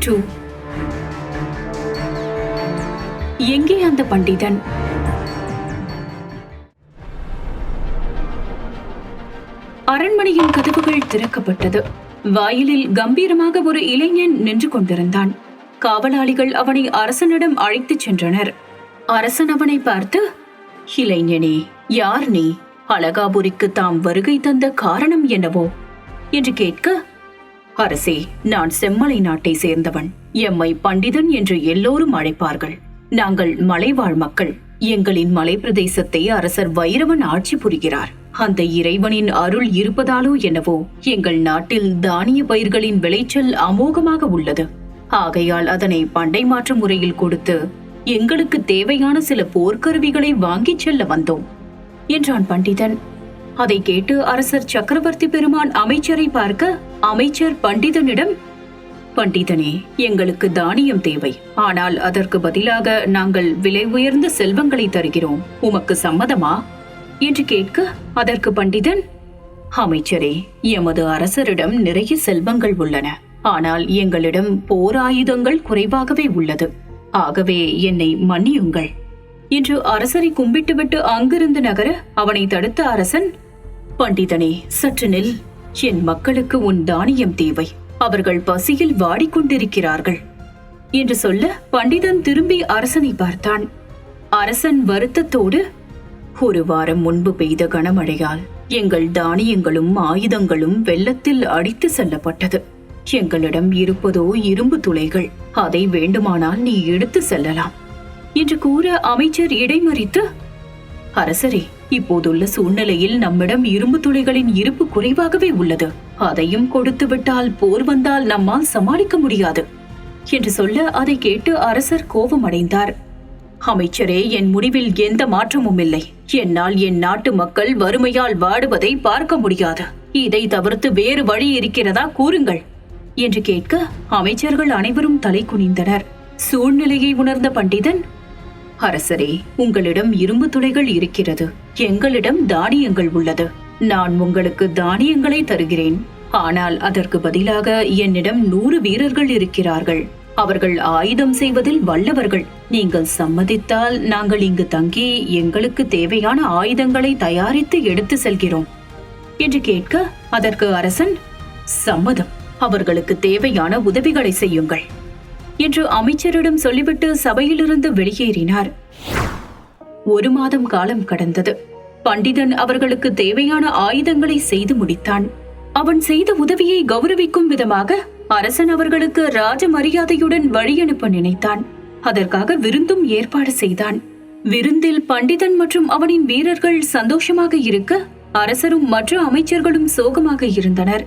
2. எங்கே அந்த பண்டிதன்? அரண்மனையின் கதவுகள் திறக்கப்பட்டது. வாயிலில் கம்பீரமாக ஒரு இளைஞன் நின்று கொண்டிருந்தான். காவலாளிகள் அவனை அரசனிடம் அழைத்துச் சென்றனர். அரசன் அவனை பார்த்து, இளைஞனே, யார் நீ? அலகாபுரிக்கு தாம் வருகை தந்த காரணம் என்னவோ என்று கேட்க, அரசே, நான் செம்மலை நாட்டை சேர்ந்தவன். எம்மை பண்டிதன் என்று எல்லோரும் அழைப்பார்கள். நாங்கள் மலைவாழ் மக்கள். எங்களின் மலை பிரதேசத்தை அரசர் வைரவன் ஆட்சி புரிகிறார். அந்த இறைவனின் அருள் இருப்பதாலோ என்னவோ எங்கள் நாட்டில் தானிய பயிர்களின் விளைச்சல் அமோகமாக உள்ளது. ஆகையால் அதனை பண்டை மாற்று முறையில் கொடுத்து எங்களுக்கு தேவையான சில போர்க்கருவிகளை வாங்கிச் செல்ல வந்தோம் என்றான் பண்டிதன். அதை கேட்டு அரசர் சக்கரவர்த்தி பெருமான் அமைச்சரை பார்க்க, அமைச்சர் பண்டிதனிடம், பண்டிதனே, எங்களுக்கு தானியம் தேவை. ஆனால் அதற்கு பதிலாக நாங்கள் விலை உயர்ந்த செல்வங்களை தருகிறோம். உமக்கு சம்மதமா என்று கேட்க, அதற்கு பண்டிதன், அமைச்சரே, எமது அரசரிடம் நிறைய செல்வங்கள் உள்ளன. ஆனால் எங்களிடம் போர் ஆயுதங்கள் குறைவாகவே உள்ளது. ஆகவே என்னை மன்னியுங்கள் என்று அரசரை கும்பிட்டுவிட்டு அங்கிருந்து நகர அவனை தடுத்த அரசன், பண்டிதனே, சற்று நில். என் மக்களுக்கு உன் தானியம் தேவை. அவர்கள் பசியில் வாடிக்கொண்டிருக்கிறார்கள் என்று சொல்ல பண்டிதன் திரும்பி அரசனை பார்த்தான். அரசன் வருத்தத்தோடு, ஒரு வாரம் முன்பு பெய்த கனமழையால் எங்கள் தானியங்களும் ஆயுதங்களும் வெள்ளத்தில் அடித்து செல்லப்பட்டது. எங்களிடம் இருப்பதோ இரும்பு துளைகள். அதை வேண்டுமானால் நீ எடுத்து செல்லலாம் என்று கூற அமைச்சர் இடைமறித்து, அரசரே, இப்போதுள்ள சூழ்நிலையில் நம்மிடம் இரும்பு துளைகளின் இருப்பு குறைவாகவே உள்ளது. அதையும் கொடுத்து விட்டால் போர் வந்தால் நம்மால் சமாளிக்க முடியாது என்று சொல்ல, அதை கேட்டு அரசர் கோபமடைந்தார். அமைச்சரே, என் முடிவில் எந்த மாற்றமும் இல்லை. என்னால் என் நாட்டு மக்கள் வறுமையால் வாடுவதை பார்க்க முடியாது. இதை தவிர்த்து வேறு வழி இருக்கிறதா கூறுங்கள் என்று கேட்க, அமைச்சர்கள் அனைவரும் தலை குனிந்தனர். சூழ்நிலையை உணர்ந்த பண்டிதன், அரசரே, உங்களிடம் இரும்பு துளைகள் இருக்கிறது. எங்களிடம் தானியங்கள் உள்ளது. நான் உங்களுக்கு தானியங்களை தருகிறேன். ஆனால் அதற்கு பதிலாக என்னிடம் 100 வீரர்கள் இருக்கிறார்கள். அவர்கள் ஆயுதம் செய்வதில் வல்லவர்கள். நீங்கள் சம்மதித்தால் நாங்கள் இங்கு தங்கி எங்களுக்கு தேவையான ஆயுதங்களை தயாரித்து எடுத்து செல்கிறோம் என்று கேட்க, அதற்கு அரசன், சம்மதம். அவர்களுக்கு தேவையான உதவிகளை செய்யுங்கள் என்று அமைச்சரிடம் சொல்லிவிட்டு சபையிலிருந்து வெளியேறினார். 1 மாதம் காலம் கடந்தது. பண்டிதன் அவர்களுக்கு தேவையான ஆயுதங்களை செய்து முடித்தான். அவன் செய்த உதவியை கௌரவிக்கும் விதமாக அரசன் அவர்களுக்கு ராஜ மரியாதையுடன் வழி அனுப்ப நினைத்தான். அதற்காக விருந்தும் ஏற்பாடு செய்தான். விருந்தில் பண்டிதன் மற்றும் அவனின் வீரர்கள் சந்தோஷமாக இருக்க, அரசரும் மற்ற அமைச்சர்களும் சோகமாக இருந்தனர்.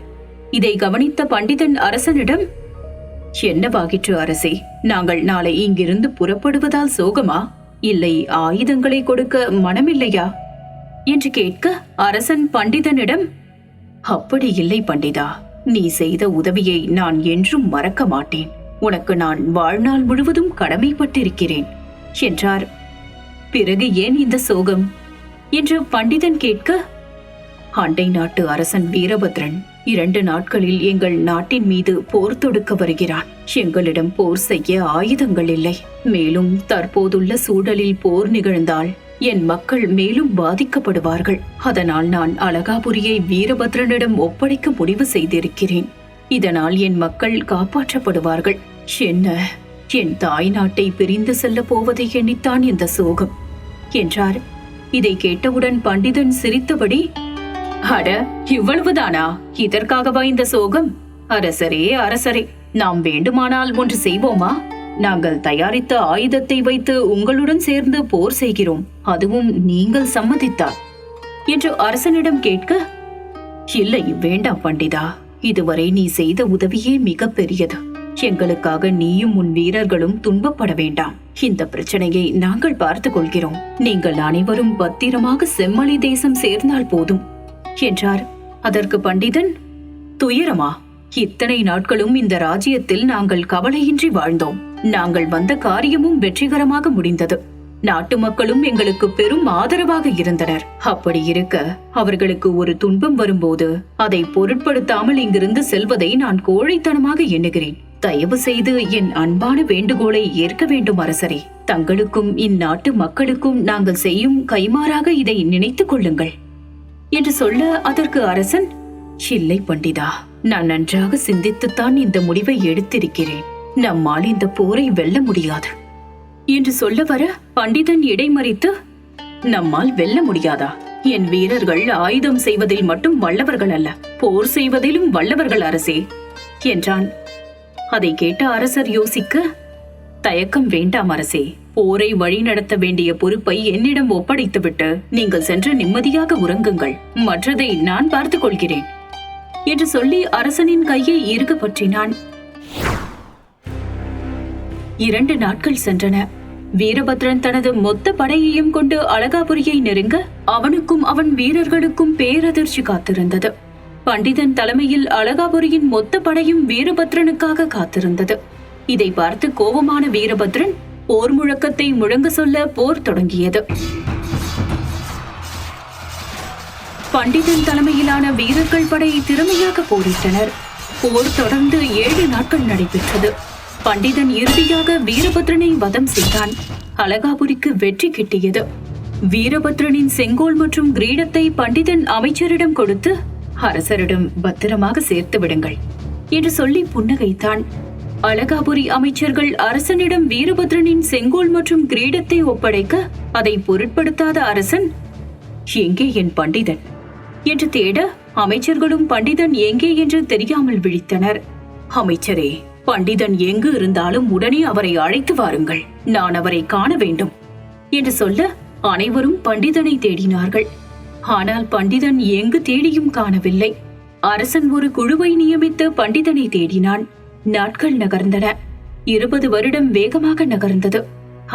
இதை கவனித்த பண்டிதன் அரசனிடம், என்னவாகிற்று அரசே? நாங்கள் நாளை இங்கிருந்து புறப்படுவதால் சோகமா? இல்லை ஆயுதங்களை கொடுக்க மனமில்லையா என்று கேட்க, அரசன் பண்டிதனிடம், அப்படி இல்லை பண்டிதா. நீ செய்த உதவியை நான் என்றும் மறக்க மாட்டேன். உனக்கு நான் வாழ்நாள் முழுவதும் கடமைப்பட்டிருக்கிறேன் என்றார். பிறகு ஏன் இந்த சோகம் என்று பண்டிதன் கேட்க, அண்டை நாட்டு அரசன் வீரபத்ரன் 2 நாட்களில் எங்கள் நாட்டின் மீது போர் தொடுக்க வருகிறான். எங்களிடம் போர் செய்ய ஆயுதங்கள் இல்லை. மேலும் தற்போதுள்ள சூழலில் போர் நிகழ்ந்தால் என் மக்கள் மேலும் பாதிக்கப்படுவார்கள். அதனால் நான் அலகாபுரியை வீரபத்ரனிடம் ஒப்படைக்க முடிவு செய்திருக்கிறேன். இதனால் என் மக்கள் காப்பாற்றப்படுவார்கள். என்ன, என் தாய் நாட்டை பிரிந்து செல்ல போவதை எண்ணித்தான் இந்த சோகம் என்றார். இதை கேட்டவுடன் பண்டிதன் சிரித்தபடி, அட, இவ்வளவுதானா? இதற்காகவா இந்த சோகம்? அரசரே, அரசரே, நாம் வேண்டுமானால் ஒன்று செய்வோமா? நாங்கள் தயாரித்த ஆயுதத்தை வைத்து உங்களுடன் சேர்ந்து போர் செய்கிறோம். அதுவும் நீங்கள் சம்மதித்தார் என்று அரசனிடம் கேட்க, இல்லை, வேண்டாம் பண்டிதா. இதுவரை நீ செய்த உதவியே மிக பெரியது. எங்களுக்காக நீயும் உன் வீரர்களும் துன்பப்பட வேண்டாம். இந்த பிரச்சனையை நாங்கள் பார்த்துக் கொள்கிறோம். நீங்கள் அனைவரும் பத்திரமாக செம்மலை தேசம் சேர்ந்தால் போதும் என்றார். அதற்கு பண்டிதன், துயரமா? இத்தனை நாட்களும் இந்த ராஜ்யத்தில் நாங்கள் கவலையின்றி வாழ்ந்தோம். நாங்கள் வந்த காரியமும் வெற்றிகரமாக முடிந்தது. நாட்டு மக்களும் எங்களுக்கு பெரும் ஆதரவாக இருந்தனர். அப்படி இருக்க அவர்களுக்கு ஒரு துன்பம் வரும்போது அதை பொருட்படுத்தாமல் இங்கிருந்து செல்வதை நான் கோழைத்தனமாக எண்ணுகிறேன் தயவு செய்து என் அன்பான வேண்டுகோளை ஏற்க வேண்டும் அரசரே. தங்களுக்கும் இந்நாட்டு மக்களுக்கும் நாங்கள் செய்யும் கைமாறாக இதை நினைத்துக் கொள்ளுங்கள் என்று சொல்ல, அதற்கு அரசன், இல்லை பண்டிதா, நான் நன்றாக சிந்தித்துத்தான் இந்த முடிவை எடுத்திருக்கிறேன். நம்மால் இந்த போரை வெல்ல முடியாது என்று சொல்ல வர, பண்டிதன் இடைமறித்து, நம்மால் வெல்ல முடியாதா? என் வீரர்கள் ஆயுதம் செய்வதில் மட்டும் வல்லவர்கள் அல்ல, போர் செய்வதிலும் வல்லவர்கள் அரசே என்றான். அதை கேட்ட அரசர் யோசிக்க, தயக்கம் வேண்டாம் அரசே. போரை வழிநடத்த வேண்டிய பொறுப்பை என்னிடம் ஒப்படைத்துவிட்டு நீங்கள் சென்று நிம்மதியாக உறங்குங்கள். மற்றதை நான் பார்த்துக் கொள்கிறேன் என்று சொல்லி அரசனின் கையை இறுக பற்றினான். 2 நாட்கள் சென்றன. வீரபத்ரன் தனது மொத்த படையையும் கொண்டு அழகாபுரியை நெருங்க, அவனுக்கும் அவன் வீரர்களுக்கும் பேரதிர்ச்சி காத்திருந்தது. பண்டிதன் தலைமையில் அழகாபுரியின் மொத்த படையும் வீரபத்ரனுக்காக காத்திருந்தது. இதை பார்த்து கோபமான வீரபத்ரன் போர் முழக்கத்தை முழங்க சொல்ல போர் தொடங்கியது. பண்டிதன் தலைமையிலான வீரர்கள் படை திறமையாக போரிட்டனர். போர் தொடர்ந்து 7 நாட்கள் நடைபெற்றது. பண்டிதன் இறுதியாக வீரபத்ரனை வதம் செய்தான். அழகாபுரிக்கு வெற்றி கிட்டியது. வீரபத்ரனின் செங்கோல் மற்றும் கிரீடத்தை பண்டிதன் அமைச்சரிடம் கொடுத்து, அரசரிடம் பத்திரமாக சேர்த்து விடுங்கள் என்று சொல்லி புன்னகைத்தான். அழகாபுரி அமைச்சர்கள் அரசனிடம் வீரபத்ரனின் செங்கோல் மற்றும் கிரீடத்தை ஒப்படைக்க, அதை பொருட்படுத்தாத அரசன், எங்கே என் பண்டிதன் என்று தேட, அமைச்சர்களும் பண்டிதன் எங்கே என்று தெரியாமல் விழித்தனர். அமைச்சரே, பண்டிதன் எங்கு இருந்தாலும் உடனே அவரை அழைத்து வாருங்கள், நான் அவரை காண வேண்டும் என்று சொல்ல, அனைவரும் பண்டிதனை தேடினார்கள். ஆனால் பண்டிதன் எங்கு தேடியும் காணவில்லை. அரசன் ஒரு குழுவை நியமித்து பண்டிதனை தேடினான். நாட்கள் நகர்ந்தன. 20 வருடம் வேகமாக நகர்ந்தது.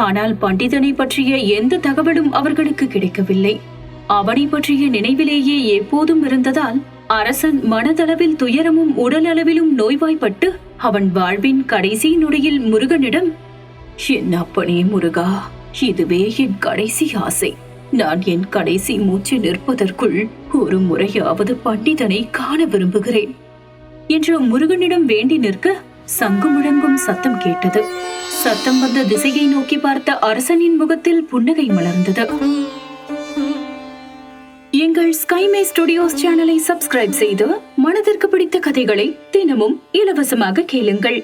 ஆனால் பண்டிதனை பற்றிய எந்த தகவலும் அவர்களுக்கு கிடைக்கவில்லை. அவனை பற்றிய நினைவிலேயே எப்போதும் இருந்ததால் அரசன் மனதளவில் துயரமும் உடல் அளவிலும் நோய்வாய்ப்பட்டு அவன் வாழ்வின் கடைசி நொடியில் முருகனிடம், என் அப்பனே முருகா, இதுவே என் கடைசி ஆசை. நான் என் கடைசி மூச்சு நிற்பதற்குள் ஒரு முறையாவது பண்டிதனை காண விரும்புகிறேன் என்று முருகனிடம் வேண்டி நிற்க, சங்கு முழங்கும் சத்தம் கேட்டது. சத்தம் வந்த திசையை நோக்கி பார்த்த அரசனின் முகத்தில் புன்னகை மலர்ந்தது. எங்கள் ஸ்கைமே ஸ்டுடியோஸ் சேனலை சப்ஸ்கிரைப் செய்து மனதிற்கு பிடித்த கதைகளை தினமும் இலவசமாக கேளுங்கள்.